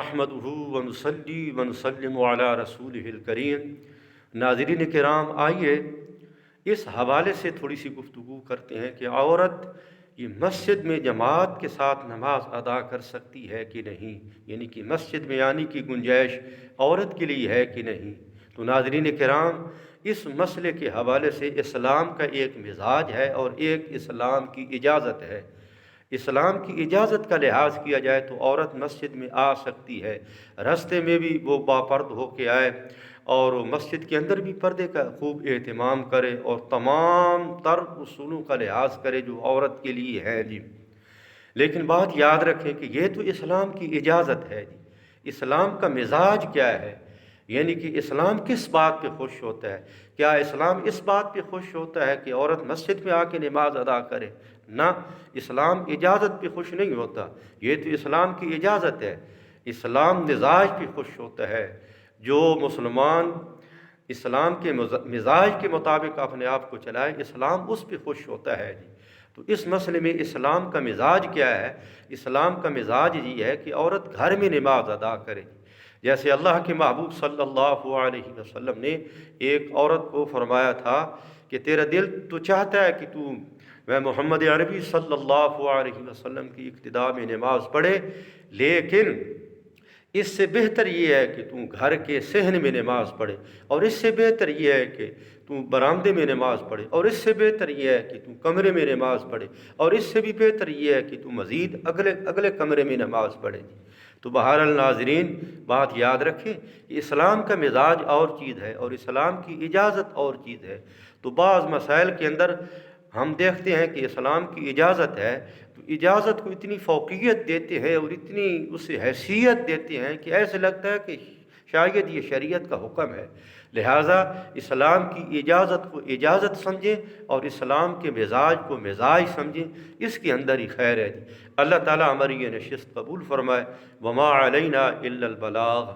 نحمدہ ونصلی ونسلم علی رسولہ الکریم۔ ناظرین کرام، آئیے اس حوالے سے تھوڑی سی گفتگو کرتے ہیں کہ عورت یہ مسجد میں جماعت کے ساتھ نماز ادا کر سکتی ہے کہ نہیں، یعنی کہ مسجد میں آنے کی گنجائش عورت کے لیے ہے کہ نہیں۔ تو ناظرین کرام، اس مسئلے کے حوالے سے اسلام کا ایک مزاج ہے اور ایک اسلام کی اجازت ہے۔ اسلام کی اجازت کا لحاظ کیا جائے تو عورت مسجد میں آ سکتی ہے، راستے میں بھی وہ باپرد ہو کے آئے اور مسجد کے اندر بھی پردے کا خوب اہتمام کرے اور تمام تر اصولوں کا لحاظ کرے جو عورت کے لیے ہے جی۔ لیکن بات یاد رکھیں کہ یہ تو اسلام کی اجازت ہے جی۔ اسلام کا مزاج کیا ہے، یعنی کہ اسلام کس بات پہ خوش ہوتا ہے؟ کیا اسلام اس بات پہ خوش ہوتا ہے کہ عورت مسجد میں آ کے نماز ادا کرے؟ نہ، اسلام اجازت پہ خوش نہیں ہوتا، یہ تو اسلام کی اجازت ہے۔ اسلام مزاج پہ خوش ہوتا ہے۔ جو مسلمان اسلام کے مزاج کے مطابق اپنے آپ کو چلائے، اسلام اس پہ خوش ہوتا ہے جی۔ تو اس مسئلے میں اسلام کا مزاج کیا ہے؟ اسلام کا مزاج یہ ہے کہ عورت گھر میں نماز ادا کرے، جیسے اللہ کے محبوب صلی اللہ علیہ وسلم نے ایک عورت کو فرمایا تھا کہ تیرا دل تو چاہتا ہے کہ تو میں محمد عربی صلی اللہ علیہ وسلم کی اقتداء میں نماز پڑھے، لیکن اس سے بہتر یہ ہے کہ تو گھر کے صحن میں نماز پڑھے، اور اس سے بہتر یہ ہے کہ تو برآمدے میں نماز پڑھے، اور اس سے بہتر یہ ہے کہ تو کمرے میں نماز پڑھے، اور اس سے بھی بہتر یہ ہے کہ تو مزید اگلے کمرے میں نماز پڑھے۔ تو بہرحال ناظرین، بات یاد رکھیں کہ اسلام کا مزاج اور چیز ہے اور اسلام کی اجازت اور چیز ہے۔ تو بعض مسائل کے اندر ہم دیکھتے ہیں کہ اسلام کی اجازت ہے تو اجازت کو اتنی فوقیت دیتے ہیں اور اتنی اسے حیثیت دیتے ہیں کہ ایسے لگتا ہے کہ شاید یہ شریعت کا حکم ہے۔ لہٰذا اسلام کی اجازت کو اجازت سمجھیں اور اسلام کے مزاج کو مزاج سمجھیں، اس کے اندر ہی خیر ہے جی۔ اللہ تعالیٰ ہماری یہ نشست قبول فرمائے۔ وما علینا الا البلاغ۔